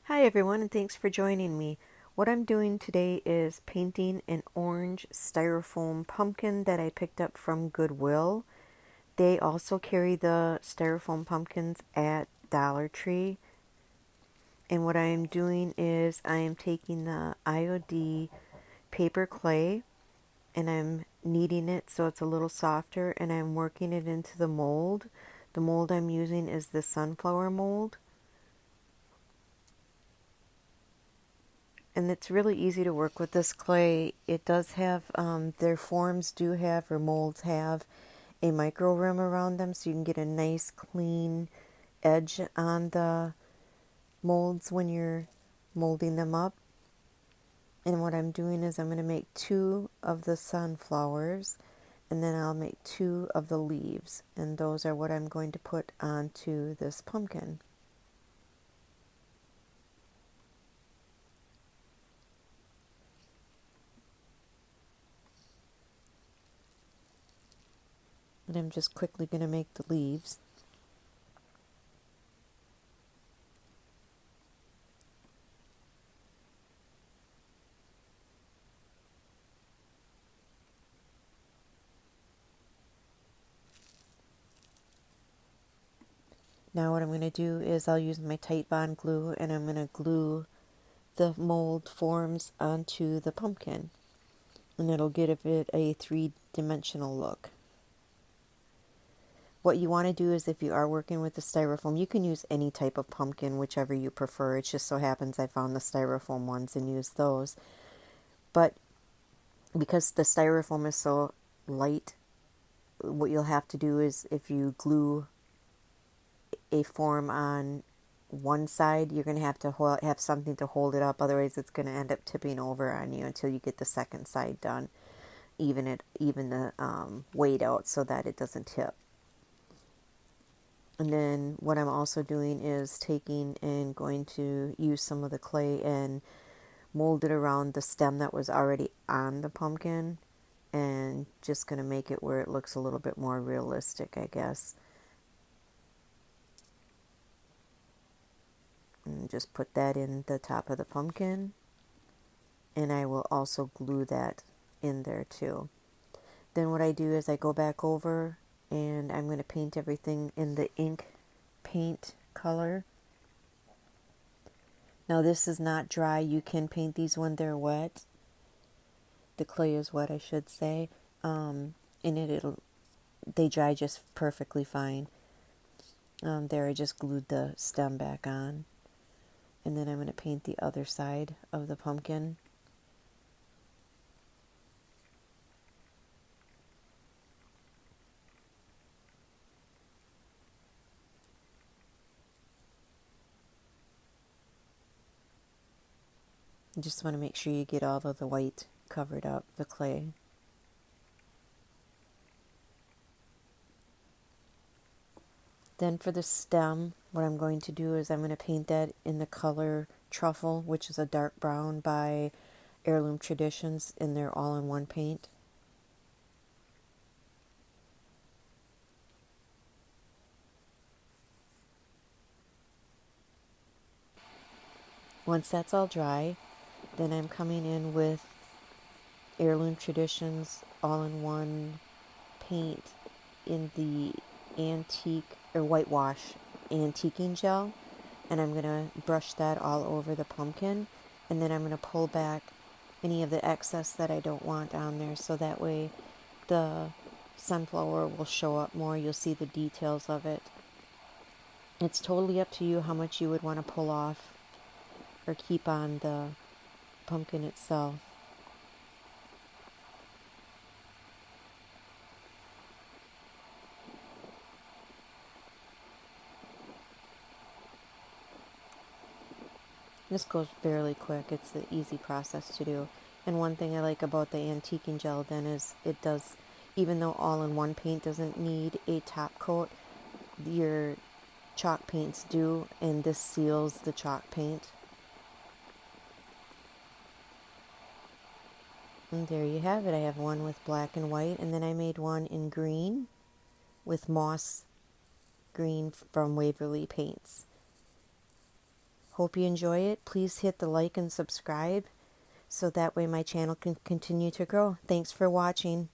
Hi everyone, and thanks for joining me. What I'm doing today is painting an orange styrofoam pumpkin that I picked up from Goodwill. They also carry the styrofoam pumpkins at Dollar Tree. And what I am doing is I am taking the IOD paper clay and I'm kneading it so it's a little softer, and I'm working it into the mold. The mold I'm using is the sunflower mold. And it's really easy to work with this clay. It does have, their forms do have, or molds have, a micro rim around them, so you can get a nice clean edge on the molds when you're molding them up. And what I'm doing is I'm going to make 2 of the sunflowers, and then I'll make 2 of the leaves, and those are what I'm going to put onto this pumpkin. And I'm just quickly going to make the leaves. Now what I'm going to do is I'll use my Tight Bond glue, and I'm going to glue the mold forms onto the pumpkin, and it'll give it a 3-dimensional look. What you want to do is, if you are working with the styrofoam, you can use any type of pumpkin, whichever you prefer. It just so happens I found the styrofoam ones and used those. But because the styrofoam is so light, what you'll have to do is, if you glue a form on one side, you're going to have something to hold it up. Otherwise, it's going to end up tipping over on you until you get the second side done. Even the weight out so that it doesn't tip. And then what I'm also doing is taking and going to use some of the clay and mold it around the stem that was already on the pumpkin, and just going to make it where it looks a little bit more realistic, I guess. And just put that in the top of the pumpkin, and I will also glue that in there too. Then what I do is I go back over and I'm going to paint everything in the ink paint color. Now this is not dry. You can paint these when they're wet. The clay is wet, I should say. They dry just perfectly fine. There I just glued the stem back on. And then I'm going to paint the other side of the pumpkin. You just want to make sure you get all of the white covered up, the clay. Then for the stem, what I'm going to do is I'm going to paint that in the color Truffle, which is a dark brown by Heirloom Traditions, in their all-in-one paint. Once that's all dry, then I'm coming in with Heirloom Traditions all-in-one paint in the antique or whitewash antiquing gel, and I'm going to brush that all over the pumpkin, and then I'm going to pull back any of the excess that I don't want on there, so that way the sunflower will show up more. You'll see the details of it. It's totally up to you how much you would want to pull off or keep on the pumpkin itself. This goes fairly quick. It's an easy process to do. And one thing I like about the antiquing gel then is it does, even though all-in-one paint doesn't need a top coat, your chalk paints do, and this seals the chalk paint. And there you have it. I have one with black and white, and then I made one in green with moss green from Waverly Paints. Hope you enjoy it. Please hit the like and subscribe so that way my channel can continue to grow. Thanks for watching.